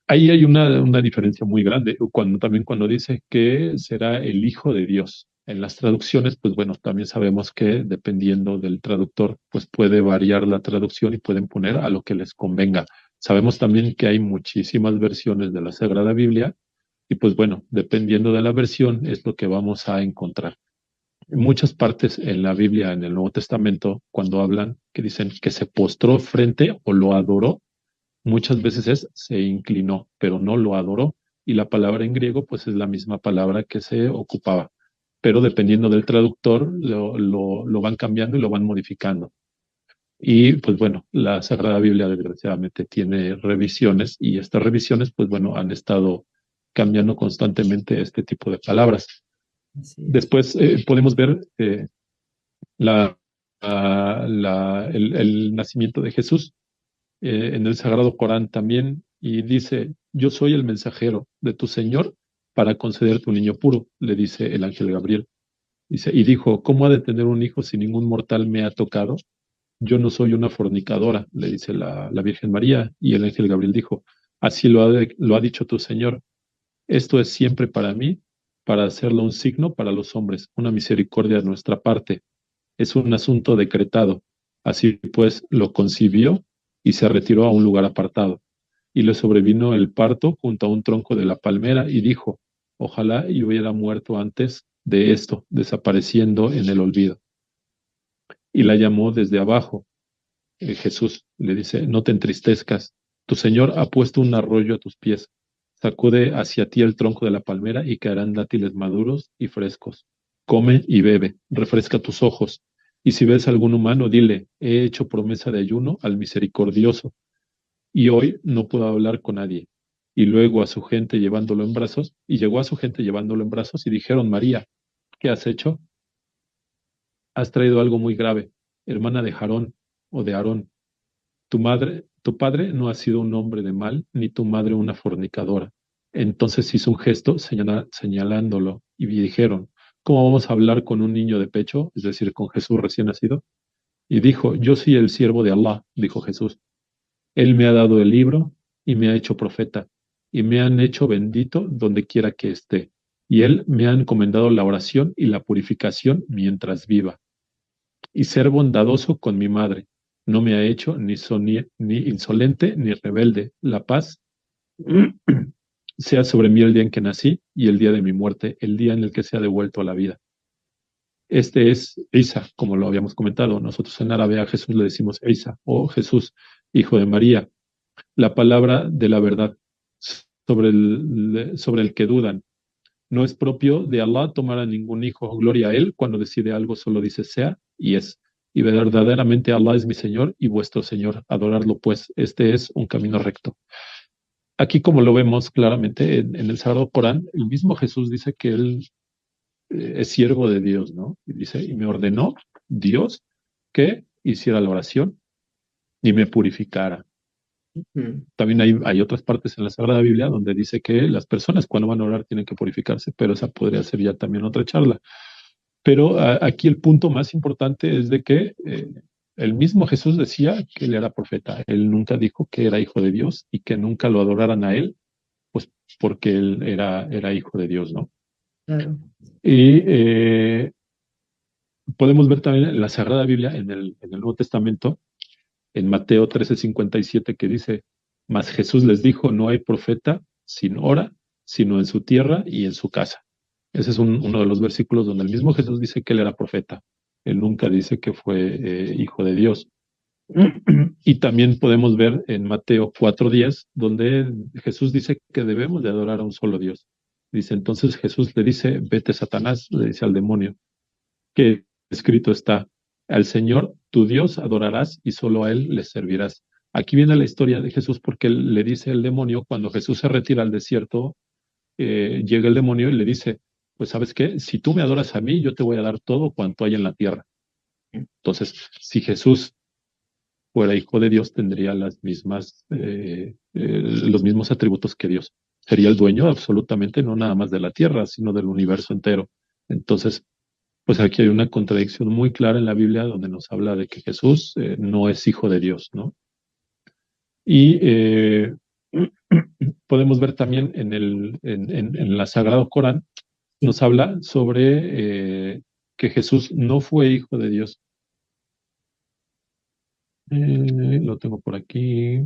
Ahí hay una diferencia muy grande, también cuando dice que será el Hijo de Dios. En las traducciones, pues bueno, también sabemos que dependiendo del traductor, pues puede variar la traducción y pueden poner a lo que les convenga. Sabemos también que hay muchísimas versiones de la Sagrada Biblia y pues bueno, dependiendo de la versión es lo que vamos a encontrar. En muchas partes en la Biblia, en el Nuevo Testamento, cuando hablan que dicen que se postró frente o lo adoró, muchas veces se inclinó, pero no lo adoró. Y la palabra en griego, pues es la misma palabra que se ocupaba. Pero dependiendo del traductor, lo van cambiando y lo van modificando. Y pues bueno, la Sagrada Biblia desgraciadamente tiene revisiones y estas revisiones, pues bueno, han estado cambiando constantemente este tipo de palabras. Así es. Después podemos ver la, el nacimiento de Jesús en el Sagrado Corán también, y dice, yo soy el mensajero de tu Señor para concederte un niño puro, le dice el ángel Gabriel. Dice, y dijo, ¿cómo ha de tener un hijo si ningún mortal me ha tocado? Yo no soy una fornicadora, le dice la Virgen María, y el ángel Gabriel dijo, así lo ha dicho tu Señor, esto es siempre para mí, para hacerlo un signo para los hombres, una misericordia de nuestra parte. Es un asunto decretado. Así pues, lo concibió y se retiró a un lugar apartado. Y le sobrevino el parto junto a un tronco de la palmera y dijo, ojalá y hubiera muerto antes de esto, desapareciendo en el olvido. Y la llamó desde abajo. Jesús le dice, no te entristezcas, tu Señor ha puesto un arroyo a tus pies. Sacude hacia ti el tronco de la palmera y caerán dátiles maduros y frescos. Come y bebe, refresca tus ojos. Y si ves a algún humano, dile, he hecho promesa de ayuno al misericordioso, y hoy no puedo hablar con nadie. Y luego a su gente llevándolo en brazos, y llegó a su gente llevándolo en brazos, y dijeron, María, ¿qué has hecho? Has traído algo muy grave, hermana de Jarón o de Aarón. Tu padre no ha sido un hombre de mal, ni tu madre una fornicadora. Entonces hizo un gesto señalándolo y dijeron, ¿cómo vamos a hablar con un niño de pecho, es decir, con Jesús recién nacido? Y dijo, yo soy el siervo de Allah, dijo Jesús. Él me ha dado el libro y me ha hecho profeta, y me han hecho bendito donde quiera que esté. Y él me ha encomendado la oración y la purificación mientras viva y ser bondadoso con mi madre. No me ha hecho ni insolente ni rebelde. La paz sea sobre mí el día en que nací y el día de mi muerte, el día en el que sea devuelto a la vida. Este es Isa, como lo habíamos comentado. Nosotros en árabe a Jesús le decimos Isa o Jesús, hijo de María. La palabra de la verdad sobre el que dudan. No es propio de Allah tomar a ningún hijo. Gloria a Él, cuando decide algo solo dice sea y es. Y verdaderamente Allah es mi Señor y vuestro Señor. Adorarlo pues, este es un camino recto. Aquí como lo vemos claramente en el Sagrado Corán, el mismo Jesús dice que Él es siervo de Dios, ¿no? Y dice, y me ordenó Dios que hiciera la oración y me purificara. También hay otras partes en la Sagrada Biblia donde dice que las personas cuando van a orar tienen que purificarse, pero esa podría ser ya también otra charla. Pero aquí el punto más importante es de que el mismo Jesús decía que él era profeta. Él nunca dijo que era hijo de Dios y que nunca lo adoraran a él, pues porque él era hijo de Dios, ¿no? Claro. Y podemos ver también en la Sagrada Biblia, en el Nuevo Testamento, en Mateo 13:57, que dice, mas Jesús les dijo, no hay profeta sin hora, sino en su tierra y en su casa. Ese es uno de los versículos donde el mismo Jesús dice que él era profeta. Él nunca dice que fue hijo de Dios. Y también podemos ver en Mateo 4:10, donde Jesús dice que debemos de adorar a un solo Dios. Dice, entonces Jesús le dice, vete Satanás, le dice al demonio, que escrito está, al Señor tu Dios adorarás y solo a Él le servirás. Aquí viene la historia de Jesús porque él le dice el demonio, cuando Jesús se retira al desierto, llega el demonio y le dice, pues sabes qué, si tú me adoras a mí, yo te voy a dar todo cuanto hay en la tierra. Entonces, si Jesús fuera hijo de Dios, tendría las mismas, los mismos atributos que Dios. Sería el dueño absolutamente, no nada más de la tierra, sino del universo entero. Entonces, pues aquí hay una contradicción muy clara en la Biblia donde nos habla de que Jesús no es hijo de Dios, ¿no? Y podemos ver también en la Sagrado Corán, nos habla sobre que Jesús no fue hijo de Dios. Lo tengo por aquí.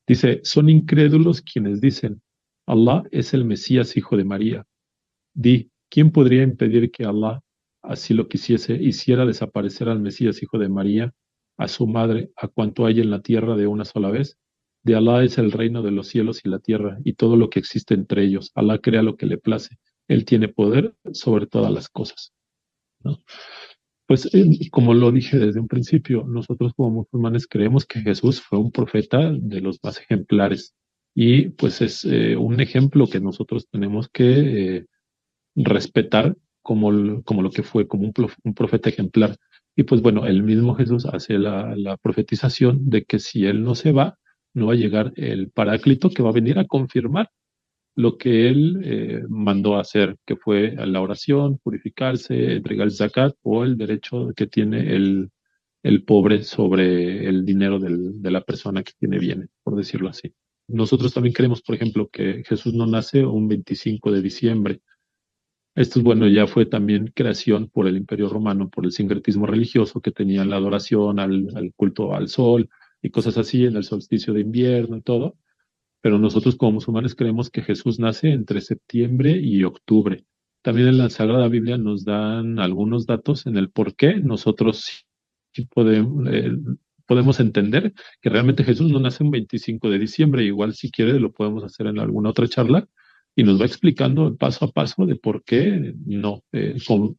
Dice, son incrédulos quienes dicen, Allah es el Mesías, hijo de María. Di, ¿quién podría impedir que Allah, así lo quisiese, hiciera desaparecer al Mesías, hijo de María, a su madre, a cuanto hay en la tierra de una sola vez? De Allah es el reino de los cielos y la tierra, y todo lo que existe entre ellos. Allah crea lo que le place. Él tiene poder sobre todas las cosas, ¿no? Pues como lo dije desde un principio, nosotros como musulmanes creemos que Jesús fue un profeta de los más ejemplares. y pues es un ejemplo que nosotros tenemos que respetar como lo que fue, como un profeta ejemplar. Y pues bueno, el mismo Jesús hace la profetización de que si él no se va, no va a llegar el Paráclito que va a venir a confirmar lo que él mandó a hacer, que fue la oración, purificarse, entregar el zakat o el derecho que tiene el pobre sobre el dinero de la persona que tiene bienes, por decirlo así. Nosotros también creemos, por ejemplo, que Jesús no nace un 25 de diciembre. Esto, bueno, ya fue también creación por el Imperio Romano, por el sincretismo religioso que tenía la adoración al culto al sol y cosas así en el solsticio de invierno y todo. Pero nosotros como musulmanes creemos que Jesús nace entre septiembre y octubre. También en la Sagrada Biblia nos dan algunos datos en el por qué nosotros sí podemos entender que realmente Jesús no nace un 25 de diciembre. Igual si quiere lo podemos hacer en alguna otra charla y nos va explicando paso a paso de por qué no, con,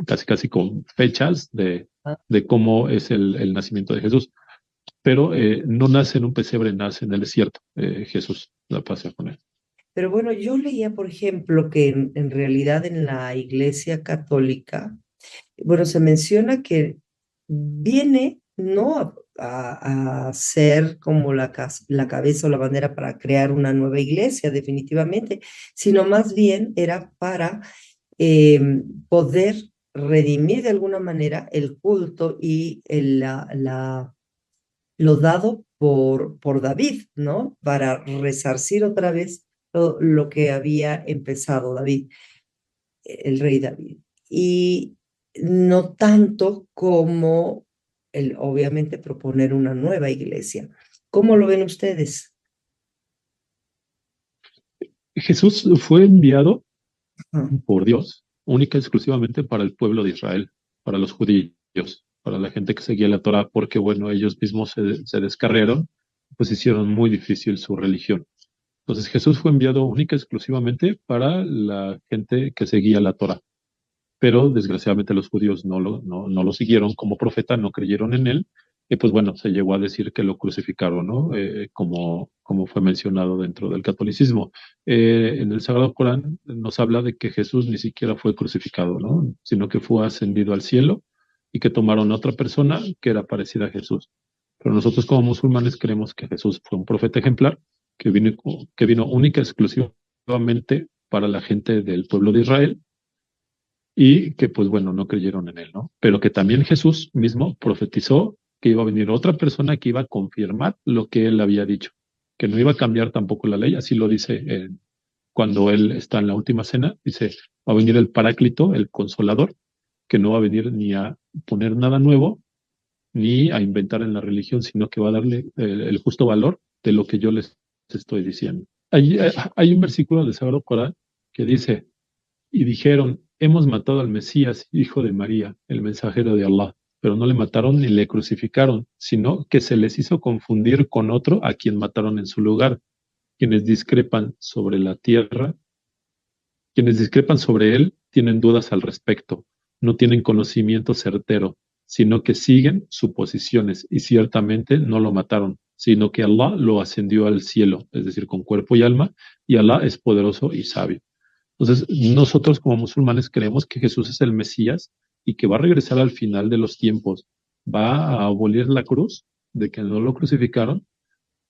casi con fechas de cómo es el nacimiento de Jesús, pero no nace en un pesebre, nace en el desierto. Jesús la pasea con él. Pero bueno, yo leía, por ejemplo, que en realidad en la Iglesia Católica, bueno, se menciona que viene no a ser como la cabeza o la bandera para crear una nueva iglesia, definitivamente, sino más bien era para eh, poder redimir de alguna manera el culto y lo dado por David, ¿no? Para resarcir otra vez lo que había empezado David, el rey David. Y no tanto como obviamente proponer una nueva iglesia. ¿Cómo lo ven ustedes? Jesús fue enviado Ah, por Dios única y exclusivamente para el pueblo de Israel, para los judíos, para la gente que seguía la Torah, porque bueno, ellos mismos se descarriaron, pues hicieron muy difícil su religión. Entonces Jesús fue enviado única y exclusivamente para la gente que seguía la Torah. Pero desgraciadamente los judíos no lo siguieron como profeta, no creyeron en él, y pues bueno, se llegó a decir que lo crucificaron, ¿no? Como fue mencionado dentro del catolicismo. En el Sagrado Corán nos habla de que Jesús ni siquiera fue crucificado, ¿no? Sino que fue ascendido al cielo y que tomaron a otra persona que era parecida a Jesús. Pero nosotros como musulmanes creemos que Jesús fue un profeta ejemplar que vino única y exclusivamente para la gente del pueblo de Israel y que pues bueno, no creyeron en él, ¿no? Pero que también Jesús mismo profetizó que iba a venir otra persona que iba a confirmar lo que él había dicho, que no iba a cambiar tampoco la ley, así lo dice cuando él está en la última cena, dice, va a venir el Paráclito, el Consolador, que no va a venir ni a poner nada nuevo, ni a inventar en la religión, sino que va a darle el justo valor de lo que yo les estoy diciendo. Hay un versículo del Sagrado Corán que dice, y dijeron, hemos matado al Mesías, hijo de María, el mensajero de Allah, pero no le mataron ni le crucificaron, sino que se les hizo confundir con otro a quien mataron en su lugar. Quienes discrepan sobre la tierra, quienes discrepan sobre él, tienen dudas al respecto, no tienen conocimiento certero, sino que siguen suposiciones y ciertamente no lo mataron, sino que Allah lo ascendió al cielo, es decir, con cuerpo y alma, y Allah es poderoso y sabio. Entonces, nosotros como musulmanes creemos que Jesús es el Mesías y que va a regresar al final de los tiempos, va a abolir la cruz, de que no lo crucificaron,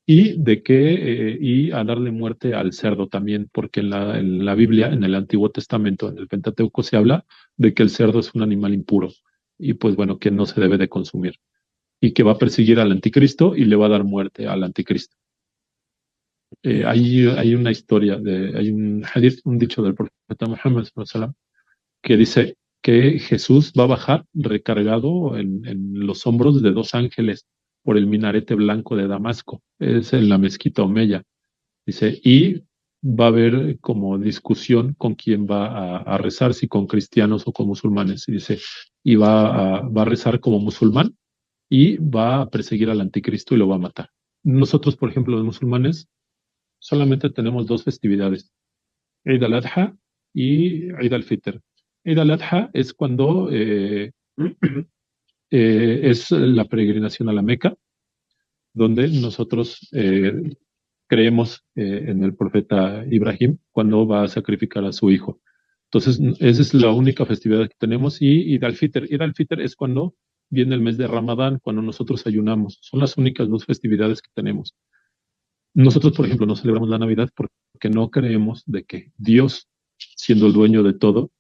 y de que y a darle muerte al cerdo también, porque en la Biblia, en el Antiguo Testamento, en el Pentateuco se habla de que el cerdo es un animal impuro y pues bueno, que no se debe de consumir y que va a perseguir al anticristo y le va a dar muerte al anticristo. Hay una historia, hay un hadith, un dicho del profeta Muhammad sallallahu alaihi wasallam, que dice que Jesús va a bajar recargado en los hombros de dos ángeles por el minarete blanco de Damasco, es en la mezquita Omeya. Dice, y va a haber como discusión con quién va a rezar, si con cristianos o con musulmanes. Y dice, y va a rezar como musulmán y va a perseguir al anticristo y lo va a matar. Nosotros, por ejemplo, los musulmanes, solamente tenemos dos festividades, Eid al-Adha y Eid al-Fitr. Eid al-Adha es cuando es la peregrinación a la Meca, donde nosotros creemos en el profeta Ibrahim cuando va a sacrificar a su hijo. Entonces, esa es la única festividad que tenemos. Y Eid al-Fitr. Eid al-Fitr es cuando viene el mes de Ramadán, cuando nosotros ayunamos. Son las únicas dos festividades que tenemos. Nosotros, por ejemplo, no celebramos la Navidad porque no creemos de que Dios, siendo el dueño de todo,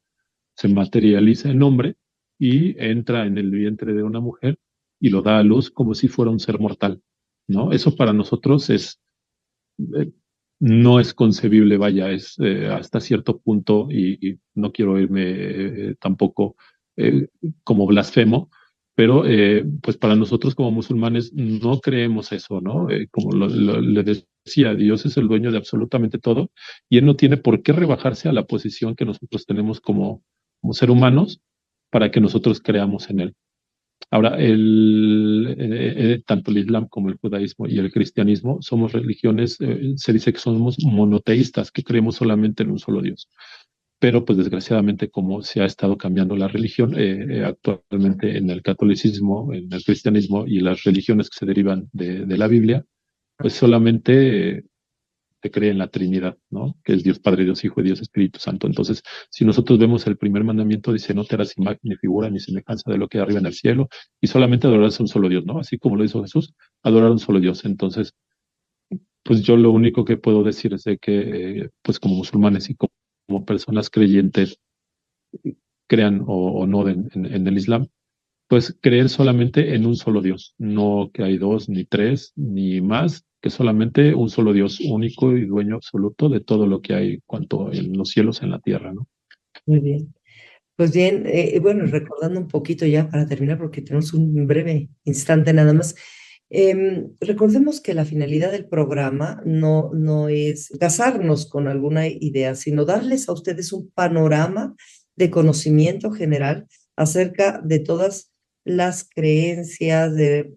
se materializa en hombre y entra en el vientre de una mujer y lo da a luz como si fuera un ser mortal, ¿no? Eso para nosotros eh, no es concebible, vaya, es hasta cierto punto, y no quiero irme tampoco eh, como blasfemo, pero pues para nosotros como musulmanes no creemos eso, ¿no? Como le decía, Dios es el dueño de absolutamente todo y Él no tiene por qué rebajarse a la posición que nosotros tenemos como ser humanos para que nosotros creamos en Él. Ahora, tanto el Islam como el judaísmo y el cristianismo somos religiones, se dice que somos monoteístas, que creemos solamente en un solo Dios. Pero, pues desgraciadamente, como se ha estado cambiando la religión, actualmente en el catolicismo, en el cristianismo y las religiones que se derivan de la Biblia, pues solamente se cree en la Trinidad, ¿no? Que es Dios Padre, Dios Hijo y Dios Espíritu Santo. Entonces, si nosotros vemos el primer mandamiento, dice, no te harás imagen ni figura ni semejanza de lo que hay arriba en el cielo, y solamente adorarás a un solo Dios, ¿no? Así como lo hizo Jesús, adorar a un solo Dios. Entonces, pues yo lo único que puedo decir es de que, pues como musulmanes y como personas creyentes, crean o no en el Islam, pues creer solamente en un solo Dios, no que hay dos, ni tres, ni más, que solamente un solo Dios único y dueño absoluto de todo lo que hay, cuanto en los cielos, en la tierra, ¿no? Muy bien. Pues bien, bueno, recordando un poquito ya para terminar, porque tenemos un breve instante nada más. Recordemos que la finalidad del programa no es casarnos con alguna idea, sino darles a ustedes un panorama de conocimiento general acerca de todas las creencias, de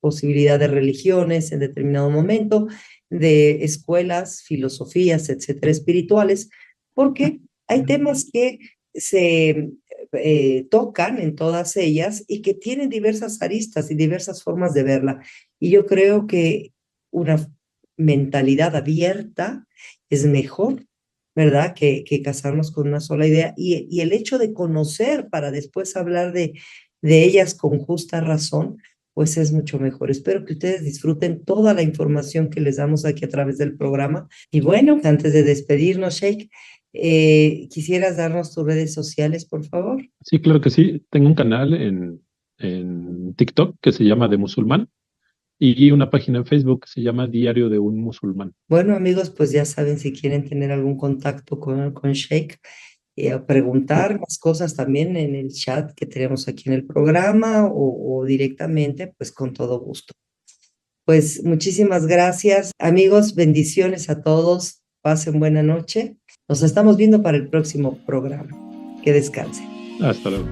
posibilidad de religiones en determinado momento, de escuelas, filosofías, etcétera, espirituales, porque hay temas que se tocan en todas ellas y que tienen diversas aristas y diversas formas de verla. Y yo creo que una mentalidad abierta es mejor, ¿verdad? Que casarnos con una sola idea. Y el hecho de conocer para después hablar de ellas con justa razón, pues es mucho mejor. Espero que ustedes disfruten toda la información que les damos aquí a través del programa. Y bueno, antes de despedirnos, Sheikh, ¿quisieras darnos tus redes sociales, por favor? Sí, claro que sí. Tengo un canal en TikTok que se llama De Musulmán y una página en Facebook que se llama Diario de un Musulmán. Bueno, amigos, pues ya saben si quieren tener algún contacto con Sheikh, preguntar más cosas también en el chat que tenemos aquí en el programa o directamente, pues con todo gusto. Pues muchísimas gracias. Amigos, bendiciones a todos. Pasen buena noche. Nos estamos viendo para el próximo programa. Que descansen. Hasta luego.